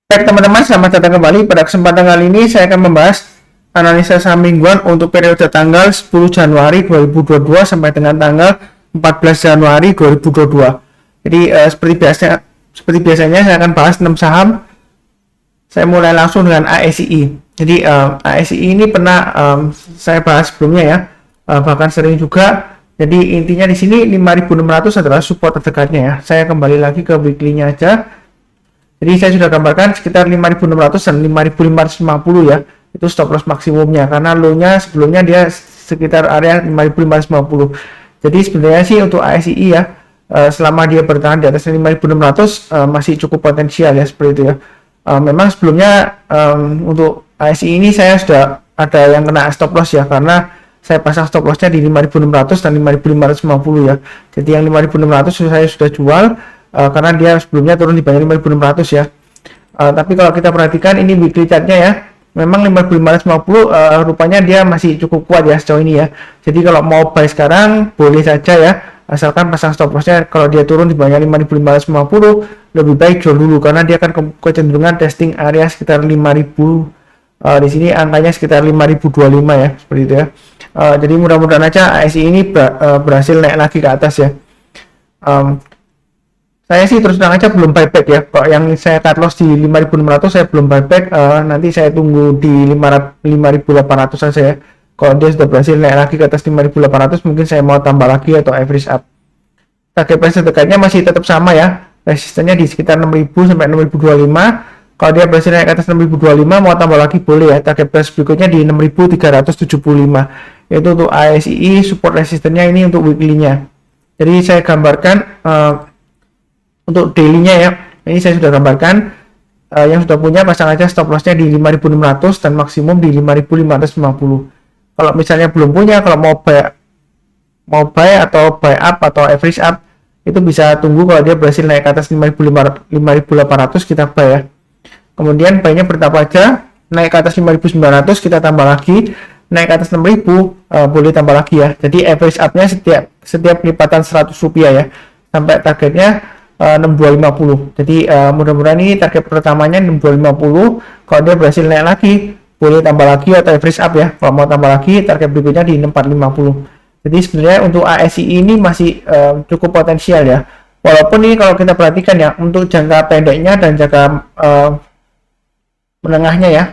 Baik teman-teman, selamat datang kembali. Pada kesempatan kali ini saya akan membahas analisa saham mingguan untuk periode tanggal 10 Januari 2022 sampai dengan tanggal 14 Januari 2022. Jadi seperti biasanya saya akan bahas 6 saham. Saya mulai langsung dengan ASI. Jadi ASI ini pernah saya bahas sebelumnya ya, bahkan sering juga. Jadi intinya di sini 5.600 adalah support terdekatnya ya. Saya kembali lagi ke weekly-nya aja. Jadi saya sudah gambarkan sekitar 5.600 dan 5.550 ya. Itu stop loss maksimumnya karena low-nya sebelumnya dia sekitar area 5.550. Jadi sebenarnya sih untuk ASI ya, selama dia bertahan di atas 5.600 masih cukup potensial ya, seperti itu ya. Memang sebelumnya untuk ASI ini saya sudah ada yang kena stop loss ya, karena saya pasang stop lossnya di 5.600 dan 5.550 ya. Jadi yang 5.600 saya sudah jual karena dia sebelumnya turun di bawah 5.600 ya. Tapi kalau kita perhatikan ini weekly chartnya ya, memang 5.550 rupanya dia masih cukup kuat ya sejauh ini ya. Jadi kalau mau buy sekarang boleh saja ya, asalkan pasang stop lossnya kalau dia turun di bawah 5.550 lebih baik jual dulu, karena dia akan kecenderungan testing area sekitar 5.000. Di sini angkanya sekitar 5.025 ya, seperti itu ya. Jadi mudah-mudahan aja ASI ini berhasil naik lagi ke atas ya. Saya sih terus terang aja belum buyback ya. Kalau yang saya cut loss di 5.600 saya belum buyback. Nanti saya tunggu di 5.800 saja ya. Kalau dia sudah berhasil naik lagi ke atas 5.800 mungkin saya mau tambah lagi atau average up. Target price terdekatnya masih tetap sama ya. Resistennya di sekitar 6.000 sampai 6.025. Kalau dia berhasil naik ke atas 6.025 mau tambah lagi boleh ya. Target price berikutnya di 6.375. Itu untuk ASI, support resistennya ini untuk weekly-nya. Jadi saya gambarkan untuk daily-nya ya. Ini saya sudah gambarkan. Yang sudah punya pasang aja stop loss-nya di 5.600 dan maksimum di 5.550. Kalau misalnya belum punya, kalau mau buy atau buy up atau average up, itu bisa tunggu kalau dia berhasil naik ke atas 5.800 kita buy ya. Kemudian buy-nya bertahap aja, naik ke atas 5.900 kita tambah lagi, naik ke atas 6.000 boleh tambah lagi ya. Jadi average up-nya setiap lipatan 100 rupiah ya, sampai targetnya 6250. Jadi mudah-mudahan ini target pertamanya 6250. Kalau dia berhasil naik lagi boleh tambah lagi atau average up ya. Kalau mau tambah lagi target berikutnya di 6450. Jadi sebenarnya untuk ASI ini masih cukup potensial ya. Walaupun ini kalau kita perhatikan ya, untuk jangka pendeknya dan jangka menengahnya ya,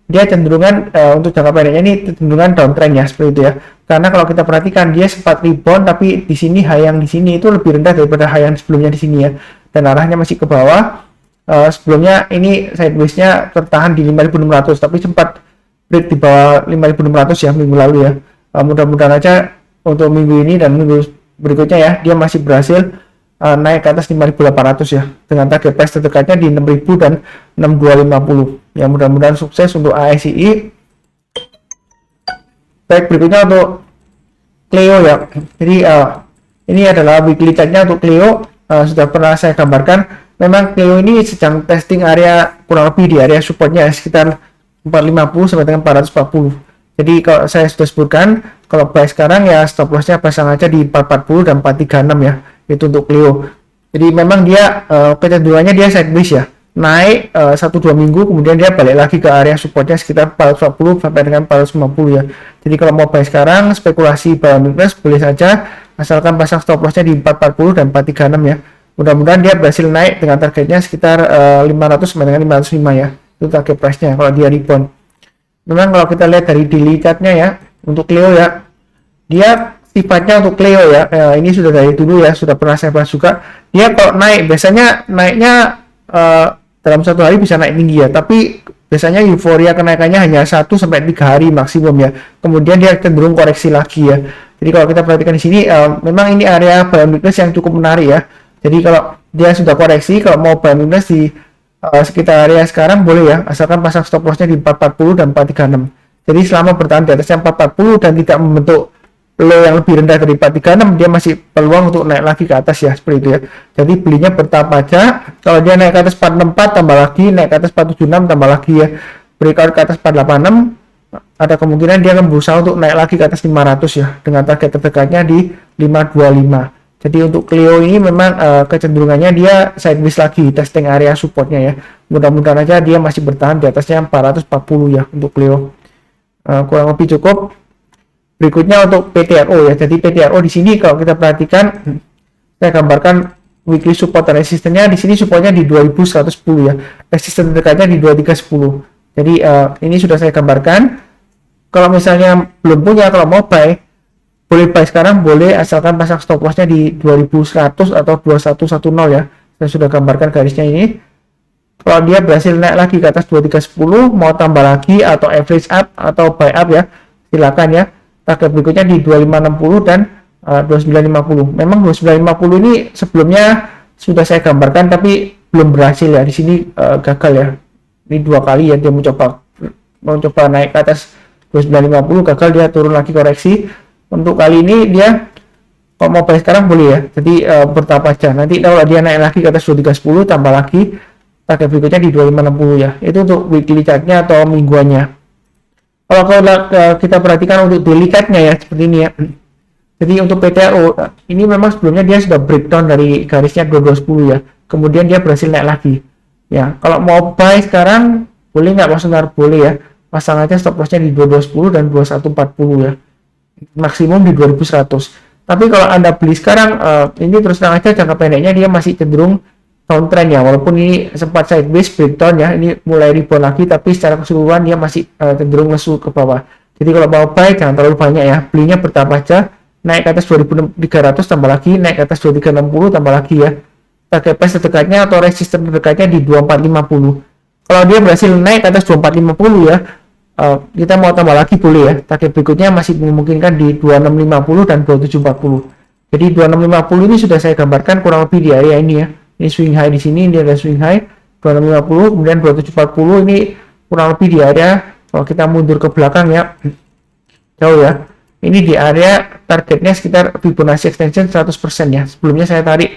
dia cenderungan untuk jangka pendeknya ini cenderungan downtrend ya, seperti itu ya. Karena kalau kita perhatikan dia sempat rebound, tapi di sini high yang di sini itu lebih rendah daripada high yang sebelumnya di sini ya, dan arahnya masih ke bawah. Sebelumnya ini sideways-nya tertahan di 5.600 tapi sempat break di bawah 5.600 ya minggu lalu ya. Mudah-mudahan aja untuk minggu ini dan minggu berikutnya ya, dia masih berhasil naik ke atas 5.800 ya, dengan target price terdekatnya di 6.000 dan 6.250 ya. Mudah-mudahan sukses untuk ASI. Baik, berikutnya untuk Clio ya. Jadi ini adalah weekly chartnya untuk Clio. Sudah pernah saya gambarkan, memang Clio ini sedang testing area kurang lebih di area supportnya sekitar 450 sampai dengan 440. Jadi kalau saya sudah sebutkan, kalau buy sekarang ya stop lossnya pasang aja di 440 dan 436 ya. Itu untuk Clio. Jadi memang dia kecenderungannya dia sideways ya, naik 1-2 minggu kemudian dia balik lagi ke area supportnya sekitar 440 sampai dengan 450 ya. Jadi kalau mau buy sekarang spekulasi buy weakness boleh saja, asalkan pasang stop lossnya di 440 dan 436 ya. Mudah-mudahan dia berhasil naik dengan targetnya sekitar 500 sampai dengan 505 ya. Itu target price-nya kalau dia rebound. Memang kalau kita lihat dari daily chart-nya ya, untuk Clio ya, dia sifatnya untuk Clio ya, ini sudah dari dulu ya, sudah pernah saya bahas juga. Dia kalau naik biasanya naiknya dalam satu hari bisa naik tinggi ya, tapi biasanya euforia kenaikannya hanya 1-3 hari maksimum ya. Kemudian dia cenderung koreksi lagi ya. Jadi kalau kita perhatikan di sini, memang ini area buy weakness yang cukup menarik ya. Jadi kalau dia sudah koreksi, kalau mau buy weakness di sekitar area sekarang boleh ya, asalkan pasang stop lossnya di 440 dan 436. Jadi selama bertahan di atasnya 440 dan tidak membentuk low yang lebih rendah dari 436, dia masih peluang untuk naik lagi ke atas ya, seperti itu ya. Jadi belinya bertahap aja. Kalau dia naik ke atas 464 tambah lagi, naik ke atas 476 tambah lagi ya. Breakout ke atas 486, ada kemungkinan dia akan berusaha untuk naik lagi ke atas 500 ya, dengan target terdekatnya di 525. Jadi untuk Clio ini memang kecenderungannya dia sideways lagi testing area supportnya ya. Mudah-mudahan aja dia masih bertahan di atasnya 440 ya untuk Clio. Kurang lebih cukup. Berikutnya untuk PTRO ya. Jadi PTRO di sini kalau kita perhatikan, saya gambarkan weekly support dan resistennya. Di sini supportnya di 2110 ya. Resisten terdekatnya di 2310. Jadi ini sudah saya gambarkan. Kalau misalnya belum punya, kalau mau buy, boleh buy sekarang, boleh, asalkan pasang stop lossnya di 2100 atau 2110 ya. Saya sudah gambarkan garisnya ini. Kalau dia berhasil naik lagi ke atas 2310, mau tambah lagi atau average up atau buy up ya, silakan ya. Target berikutnya di 2560 dan 2950. Memang 2950 ini sebelumnya sudah saya gambarkan tapi belum berhasil ya. Di sini gagal ya. Ini 2 kali ya dia mencoba naik ke atas 2950, gagal, dia turun lagi koreksi. Untuk kali ini dia kalau mau buy sekarang boleh ya. Jadi bertahap aja. Nanti kalau dia naik lagi ke atas 2310 tambah lagi, target berikutnya di 2560 ya. Itu untuk weekly chartnya atau mingguannya. Kalau kita perhatikan untuk daily chartnya ya seperti ini ya. Jadi untuk PTRO ini memang sebelumnya dia sudah breakdown dari garisnya 2210 ya. Kemudian dia berhasil naik lagi. Ya, kalau mau buy sekarang boleh nggak Mas Sunar? Boleh ya. Pasang aja stop lossnya di 2210 dan 2140 ya. Maksimum di 2100. Tapi kalau Anda beli sekarang, ini terus terang aja jangka pendeknya dia masih cenderung downtrend ya, walaupun ini sempat sideways breakdown ya, ini mulai rebound lagi, tapi secara keseluruhan dia masih cenderung lesu ke bawah. Jadi kalau mau buy jangan terlalu banyak ya, belinya bertahap aja, naik ke atas 2300 tambah lagi, naik ke atas 2360 tambah lagi ya. Target price terdekatnya atau resisten terdekatnya di 2450. Kalau dia berhasil naik ke atas 2450 ya, kita mau tambah lagi boleh ya. Target berikutnya masih memungkinkan di 2650 dan 2740. Jadi 2650 ini sudah saya gambarkan kurang lebih di area ini ya. Ini swing high di sini, ini ada swing high 2650, kemudian 2740 ini kurang lebih di area, kalau kita mundur ke belakang ya, jauh ya. Ini di area targetnya sekitar Fibonacci extension 100% ya. Sebelumnya saya tarik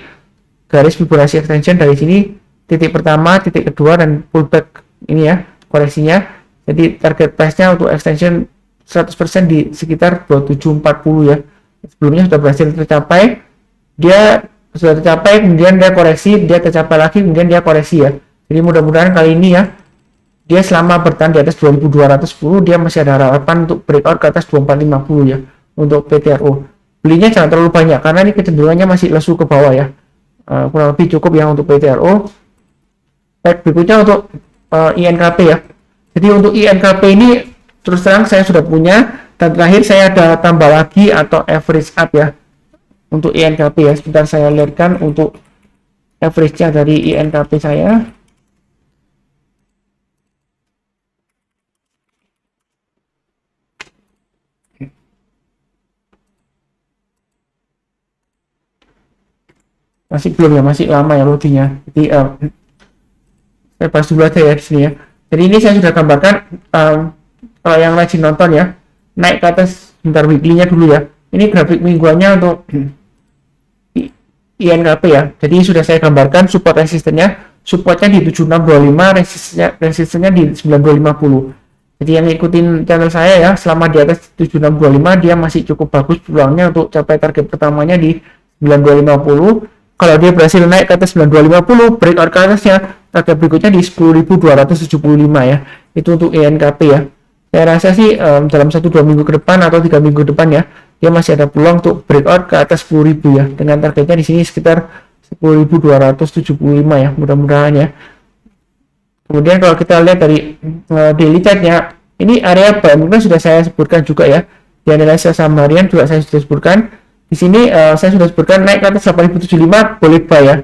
garis Fibonacci extension dari sini, titik pertama, titik kedua, dan pullback ini ya, koreksinya. Jadi target price-nya untuk extension 100% di sekitar 2740 ya. Sebelumnya sudah berhasil tercapai, dia sudah tercapai, kemudian dia koreksi, dia tercapai lagi, kemudian dia koreksi ya. Jadi mudah-mudahan kali ini ya, dia selama bertahan di atas 2210, dia masih ada harapan untuk breakout ke atas 2450 ya, untuk PTRO. Belinya jangan terlalu banyak, karena ini kecenderungannya masih lesu ke bawah ya. Kurang lebih cukup ya untuk PTRO. Baik, berikutnya untuk INKP ya. Jadi untuk INKP ini, terus terang saya sudah punya, dan terakhir saya ada tambah lagi atau average up ya. Untuk INKP ya, sebentar saya lihatkan untuk average-nya dari INKP saya. Masih belum ya, masih lama ya loadingnya. Jadi saya bahas dulu aja ya di sini ya. Jadi ini saya sudah gambarkan, kalau yang rajin nonton ya, naik ke atas sebentar weekly-nya dulu ya. Ini grafik mingguannya untuk INKP ya. Jadi sudah saya gambarkan support resistennya. Supportnya di 7625, resistennya di 9250. Jadi yang ikutin channel saya ya, selama di atas 7625 dia masih cukup bagus peluangnya untuk capai target pertamanya di 9250. Kalau dia berhasil naik ke atas 9250, breakout ke atasnya, target berikutnya di 10.275 ya. Itu untuk INKP ya. Saya rasa sih dalam 1-2 minggu ke depan atau 3 minggu ke depan ya, dia masih ada peluang untuk breakout ke atas 10.000 ya, dengan targetnya di sini sekitar 10.275 ya, mudah-mudahan ya. Kemudian kalau kita lihat dari daily chartnya, ini area buy mungkin sudah saya sebutkan juga ya, di analisa saham harian juga saya sudah sebutkan. Di sini saya sudah sebutkan naik ke atas 8.075 boleh buy ya.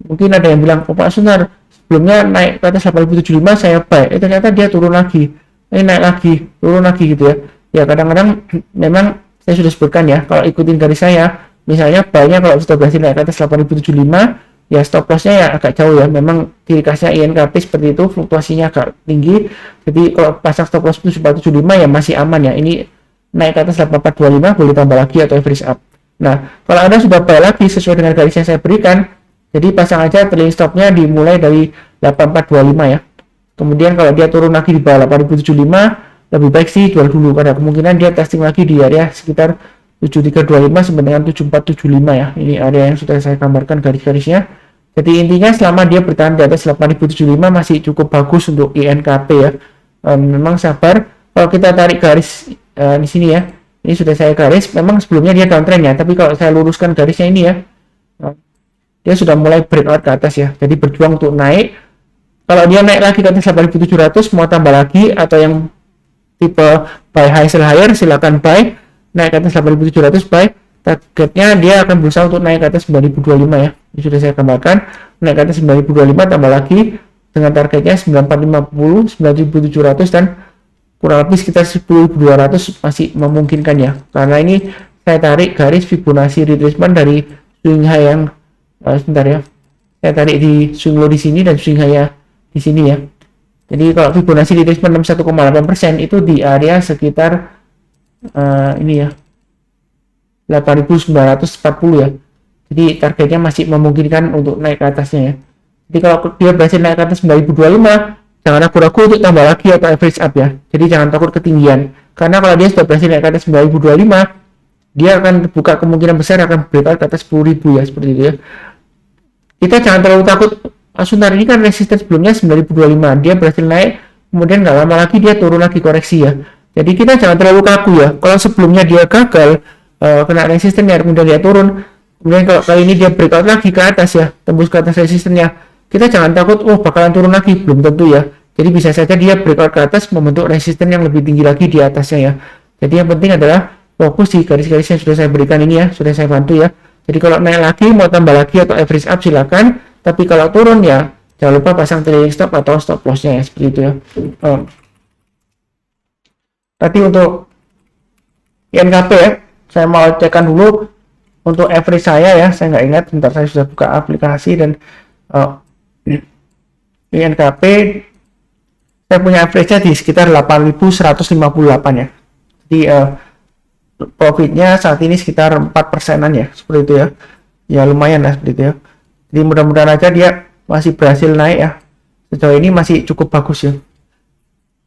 Mungkin ada yang bilang, oh Pak Sunar, sebelumnya naik ke atas 8.075 saya buy, ternyata dia turun lagi, ini naik lagi, turun lagi gitu ya. Ya kadang-kadang memang saya sudah sebutkan ya, kalau ikutin garis saya, misalnya buy-nya kalau sudah berhasil naik ke atas 8.075, ya stop loss-nya ya agak jauh ya. Memang ciri khasnya INKP seperti itu, fluktuasinya agak tinggi. Jadi kalau pasang stop loss 775 ya masih aman ya. Ini naik ke atas 8425 boleh tambah lagi atau average up. Nah, kalau Anda sudah buy lagi sesuai dengan garis yang saya berikan, jadi pasang aja trailing stop-nya dimulai dari 8425 ya. Kemudian kalau dia turun lagi di bawah 8075, lebih baik sih jual dulu, karena kemungkinan dia testing lagi di area sekitar 7325 sampai dengan 7475 ya. Ini area yang sudah saya gambarkan garis-garisnya. Jadi intinya selama dia bertahan di atas 8075 masih cukup bagus untuk INKP ya. Memang sabar. Kalau kita tarik garis di sini ya, ini sudah saya garis. Memang sebelumnya dia downtrend ya, tapi kalau saya luruskan garisnya ini ya, dia sudah mulai breakout ke atas ya. Jadi berjuang untuk naik. Kalau dia naik lagi ke atas 8700 mau tambah lagi, atau yang tipe buy high sell higher silakan buy. Naik ke atas 8700 buy. Targetnya dia akan berusaha untuk naik ke atas 9025 ya. Ini sudah saya gambarkan. Naik ke atas 9025 tambah lagi dengan targetnya 9450, 9700 dan kurang lebih sekitar 10200 masih memungkinkan ya. Karena ini saya tarik garis Fibonacci retracement dari swing high yang sebentar ya. Saya tarik di swing low di sini dan swing high di sini ya. Jadi kalau Fibonacci retracement 61,8% itu di area sekitar ini ya 8940 ya. Jadi targetnya masih memungkinkan untuk naik ke atasnya ya. Jadi kalau dia berhasil naik ke atas 9025, jangan ragu-ragu untuk tambah lagi atau average up ya. Jadi jangan takut ketinggian. Karena kalau dia sudah berhasil naik ke atas 9025, dia akan terbuka kemungkinan besar akan breakout ke atas 10.000 ya, seperti itu ya. Kita jangan terlalu takut. Sebentar, ini kan resisten sebelumnya 9025, dia berhasil naik, kemudian nggak lama lagi dia turun lagi koreksi ya. Jadi kita jangan terlalu kaku ya. Kalau sebelumnya dia gagal kena resistennya, kemudian dia turun, kemudian kalau kali ini dia breakout lagi ke atas ya, tembus ke atas resistennya, kita jangan takut bakalan turun lagi, belum tentu ya. Jadi bisa saja dia breakout ke atas membentuk resisten yang lebih tinggi lagi di atasnya ya. Jadi yang penting adalah fokus di garis-garis yang sudah saya berikan ini ya, sudah saya bantu ya. Jadi kalau naik lagi mau tambah lagi atau average up silakan, tapi kalau turun ya jangan lupa pasang trailing stop atau stop lossnya ya, seperti itu ya. Tadi untuk INKP ya, saya mau cekkan dulu untuk average saya ya, saya nggak ingat, bentar saya sudah buka aplikasi dan INKP saya punya average-nya di sekitar 8158 ya. Jadi profitnya saat ini sekitar 4%-an ya, seperti itu ya. Ya lumayan lah seperti itu ya. Jadi mudah-mudahan aja dia masih berhasil naik ya. Sejauh ini masih cukup bagus ya.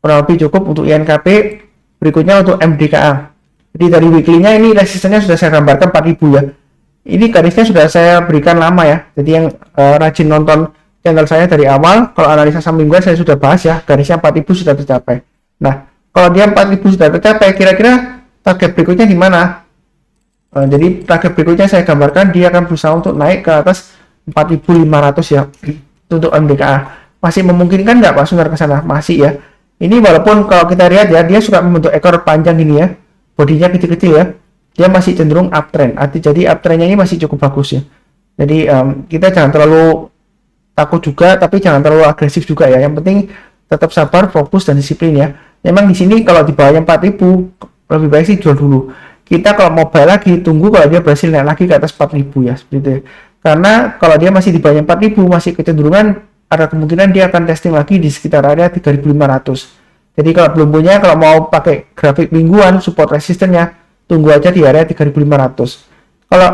Kurang lebih cukup untuk INKP. Berikutnya untuk MDKA. Jadi dari weekly-nya ini resistennya sudah saya gambarkan 4000 ya. Ini garisnya sudah saya berikan lama ya. Jadi yang rajin nonton channel saya dari awal, kalau analisa saham mingguan saya sudah bahas ya, garisnya 4000 sudah tercapai. Nah, kalau dia 4000 sudah tercapai, kira-kira target berikutnya di mana? Jadi target berikutnya saya gambarkan dia akan berusaha untuk naik ke atas 4500 ya. Untuk MDKA. Masih memungkinkan nggak Pak Sunar ke sana? Masih ya. Ini walaupun kalau kita lihat ya, dia suka membentuk ekor panjang ini ya. Bodinya kecil-kecil ya. Dia masih cenderung uptrend. Jadi uptrendnya ini masih cukup bagus ya. Jadi kita jangan terlalu takut juga, tapi jangan terlalu agresif juga ya. Yang penting tetap sabar, fokus dan disiplin ya. Memang di sini kalau di bawahnya 4000 lebih baik sih jual dulu. Kita kalau mau buy lagi tunggu kalau dia berhasil naik lagi ke atas 4000 ya, seperti itu. Karena kalau dia masih di bawahnya 4000 masih kecenderungan ada kemungkinan dia akan testing lagi di sekitar area 3500. Jadi kalau belum punya, kalau mau pakai grafik mingguan support resistennya, tunggu aja di area 3500. Kalau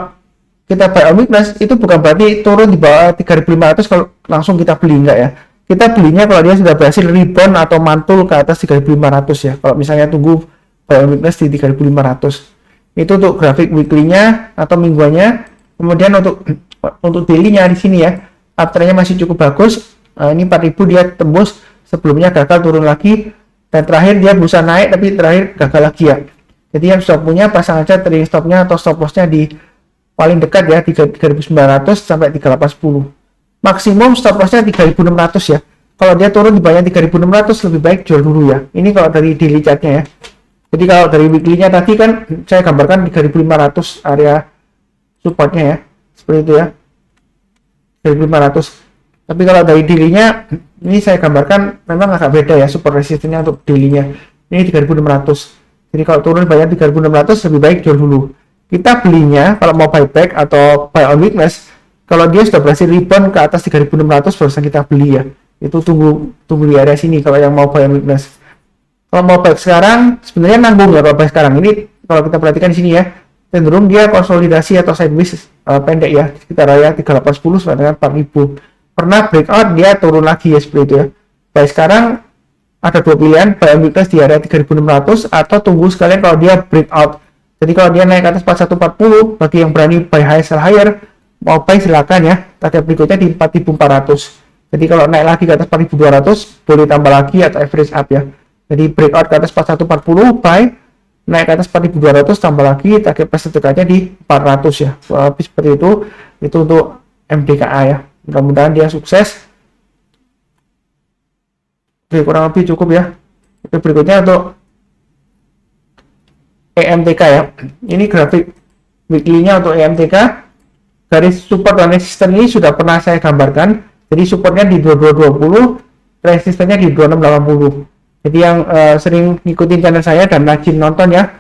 kita buy on weakness itu bukan berarti turun di bawah 3500 kalau langsung kita beli, enggak ya. Kita belinya kalau dia sudah berhasil rebound atau mantul ke atas 3500 ya. Kalau misalnya tunggu buy on weakness di 3500. Itu untuk grafik weekly-nya atau mingguannya. Kemudian untuk daily-nya di sini ya, uptrend-nya masih cukup bagus. Ini 4000 dia tembus, sebelumnya gagal turun lagi, dan terakhir dia berusaha naik tapi terakhir gagal lagi ya. Jadi yang sudah punya pasang aja trailing stop-nya atau stop loss-nya di paling dekat ya, 3900 sampai 3810. Maksimum stop loss-nya 3600 ya. Kalau dia turun di bawah 3600 lebih baik jual dulu ya. Ini kalau dari daily chart-nya ya. Jadi kalau dari weekly-nya tadi kan saya gambarkan 3500 area support-nya ya. Seperti itu ya. 3500. Tapi kalau dari daily-nya ini saya gambarkan memang agak beda ya support resistance-nya untuk daily-nya. Ini 3600. Jadi kalau turun banyak 3600 lebih baik jual dulu. Kita belinya kalau mau buyback atau buy on weakness, kalau dia sudah berhasil rebound ke atas 3600 barusan kita beli ya. Itu tunggu di area sini kalau yang mau buy on weakness. Kalau mau buy sekarang sebenarnya nanggung ya kalau buy sekarang. Ini kalau kita perhatikan di sini ya, cenderung dia konsolidasi atau sideways pendek ya, sekitar area 3810 sampai dengan 4000. Pernah breakout dia turun lagi ya, seperti itu ya. Buy sekarang ada dua pilihan, buy on weakness di area 3600 atau tunggu sekalian kalau dia breakout Jadi kalau dia naik ke atas 4140, bagi yang berani buy high sell higher, mau buy silakan ya. Target berikutnya di 4400. Jadi kalau naik lagi ke atas 4200, boleh tambah lagi atau average up ya. Jadi breakout ke atas 4140, buy, naik ke atas 4200, tambah lagi, target price terdekat di 400 ya. Lebih seperti itu untuk MDKA ya. Mudah-mudahan dia sukses. Oke, kurang lebih cukup ya. Oke, berikutnya untuk EMTK ya. Ini grafik weekly-nya untuk EMTK. Garis support dan resisten ini sudah pernah saya gambarkan. Jadi supportnya di 2220, resistennya di 2680. Jadi yang sering ngikutin channel saya dan rajin nonton ya,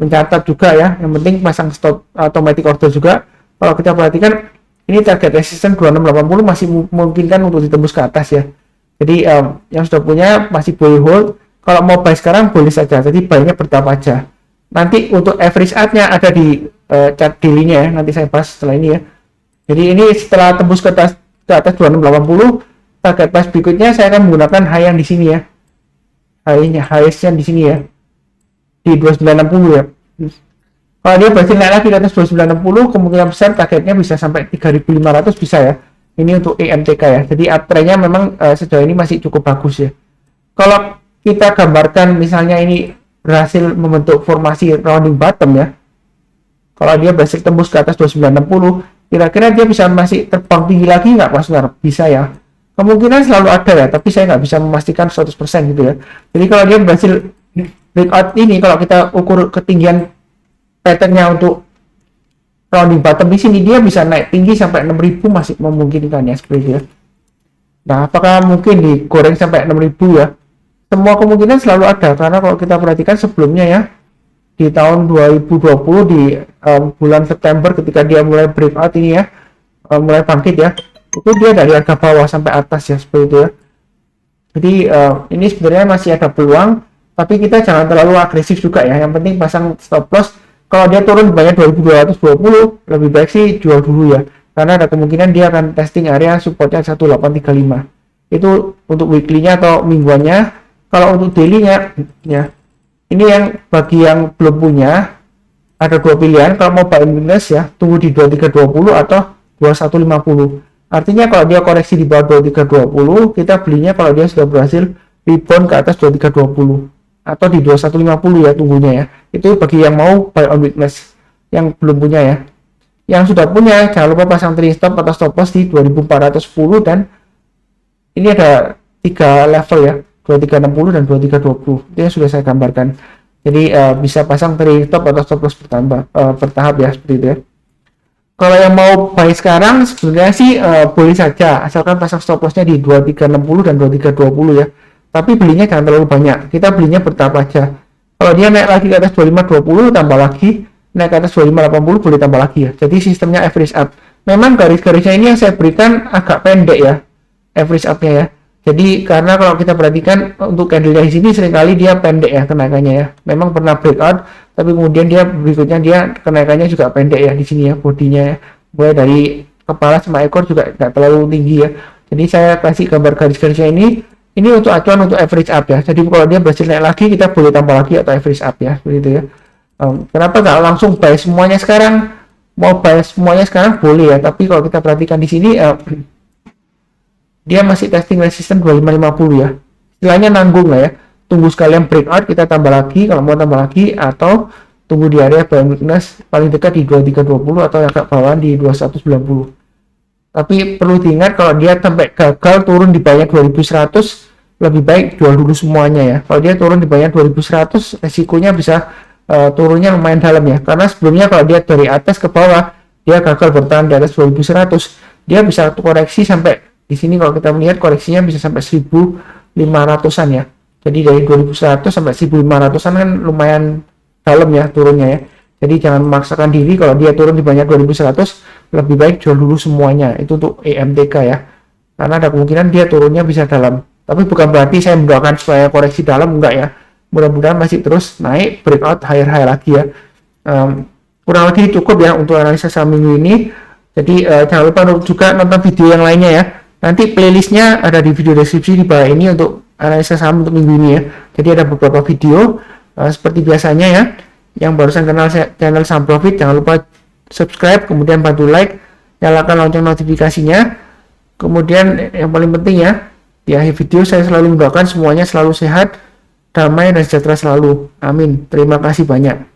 mencatat juga ya. Yang penting pasang stop automatic order juga. Kalau kita perhatikan, ini target resisten 2680 masih memungkinkan untuk ditembus ke atas ya. Jadi yang sudah punya masih boleh hold. Kalau mau buy sekarang boleh saja. Jadi buy-nya bertahap aja. Nanti untuk average up-nya ada di chart daily-nya ya. Nanti saya bahas setelah ini ya. Jadi ini setelah tembus ke atas 2680, target price berikutnya saya akan menggunakan high yang di sini ya. Highest-nya di sini ya. Di 2960 ya. Kalau dia berhasil naik lagi ke atas 2960, kemungkinan besar targetnya bisa sampai 3500 bisa ya. Ini untuk EMTK ya. Jadi uptrend-nya memang sejauh ini masih cukup bagus ya. Kalau kita gambarkan misalnya ini berhasil membentuk formasi rounding bottom ya. Kalau dia berhasil tembus ke atas 2960, kira-kira dia bisa masih terbang tinggi lagi nggak Mas Unar? Bisa ya. Kemungkinan selalu ada ya, tapi saya nggak bisa memastikan 100% gitu ya. Jadi kalau dia berhasil breakout ini, kalau kita ukur ketinggian patternnya untuk rounding bottom di sini, dia bisa naik tinggi sampai 6000 masih memungkinkan ya seperti itu ya. Nah, apakah mungkin digoreng sampai 6000 ya? Semua kemungkinan selalu ada, karena kalau kita perhatikan sebelumnya ya, di tahun 2020 di bulan September ketika dia mulai breakout ini ya, mulai bangkit ya, itu dia dari harga bawah sampai atas ya seperti itu ya. Jadi ini sebenarnya masih ada peluang, tapi kita jangan terlalu agresif juga ya. Yang penting pasang stop loss. Kalau dia turun banyak 2220, lebih baik sih jual dulu ya, karena ada kemungkinan dia akan testing area supportnya 1835. Itu untuk weekly-nya atau mingguannya. Kalau untuk daily-nya ya, ini yang bagi yang belum punya ada dua pilihan. Kalau mau buy minus ya, tunggu di 2320 atau 2150. Artinya kalau dia koreksi di bawah 2320, kita belinya kalau dia sudah berhasil rebound ke atas 2320 atau di 2150 ya tunggunya ya. Itu bagi yang mau buy on weakness, yang belum punya ya. Yang sudah punya jangan lupa pasang trailing stop atau stop loss di 2410, dan ini ada 3 level ya, 2360 dan 2320. Itu yang sudah saya gambarkan. Jadi bisa pasang trailing stop atau stop loss bertahap ya seperti itu ya. Kalau yang mau buy sekarang sebenarnya sih boleh saja, asalkan pasang stop lossnya di 2360 dan 2320 ya. Tapi belinya jangan terlalu banyak, kita belinya bertahap aja. Kalau dia naik lagi ke atas 2520 tambah lagi, naik ke atas 2580 boleh tambah lagi ya. Jadi sistemnya average up. Memang garis-garisnya ini yang saya berikan agak pendek ya, average up-nya ya. Jadi karena kalau kita perhatikan untuk candle di sini seringkali dia pendek ya kenaikannya ya. Memang pernah breakout, tapi kemudian dia berikutnya dia kenaikannya juga pendek ya di sini ya, bodinya ya. Mulai dari kepala sama ekor juga tidak terlalu tinggi ya. Jadi saya kasih gambar garis-garisnya ini untuk acuan untuk average up ya. Jadi kalau dia berhasil naik lagi, kita boleh tambah lagi atau average up ya, begitu ya. Kenapa nggak langsung buy semuanya sekarang? Mau buy semuanya sekarang boleh ya, tapi kalau kita perhatikan di sini dia masih testing resisten 2550 ya. Istilahnya nanggung lah ya. Tunggu sekalian breakout, kita tambah lagi kalau mau tambah lagi, atau tunggu di area buy weakness paling dekat di 2320 atau yang agak bawah di 2190. Tapi perlu diingat kalau dia sampai gagal turun di bawah 2100, lebih baik jual dulu semuanya ya. Kalau dia turun di bawah 2100, resikonya bisa turunnya lumayan dalam ya. Karena sebelumnya kalau dia dari atas ke bawah, dia gagal bertahan di atas 2100, dia bisa koreksi sampai di sini. Kalau kita melihat koreksinya bisa sampai 1500-an ya. Jadi dari 2100 sampai 1500-an kan lumayan dalam ya turunnya ya. Jadi jangan memaksakan diri. Kalau dia turun di banyak 2100, lebih baik jual dulu semuanya. Itu untuk EMTK ya, karena ada kemungkinan dia turunnya bisa dalam. Tapi bukan berarti saya mendoakan supaya koreksi dalam, enggak ya. Mudah-mudahan masih terus naik, breakout higher lagi ya. Kurang lebih cukup ya untuk analisa saham minggu ini. Jadi jangan lupa juga nonton video yang lainnya ya. Nanti playlistnya ada di video deskripsi di bawah ini untuk analisa saham untuk minggu ini ya. Jadi ada beberapa video seperti biasanya ya. yang barusan kenal channel Saham Profit, jangan lupa subscribe, kemudian bantu like, nyalakan lonceng notifikasinya. Kemudian yang paling penting ya, di akhir video saya selalu mendoakan semuanya selalu sehat, damai, dan sejahtera selalu. Amin. Terima kasih banyak.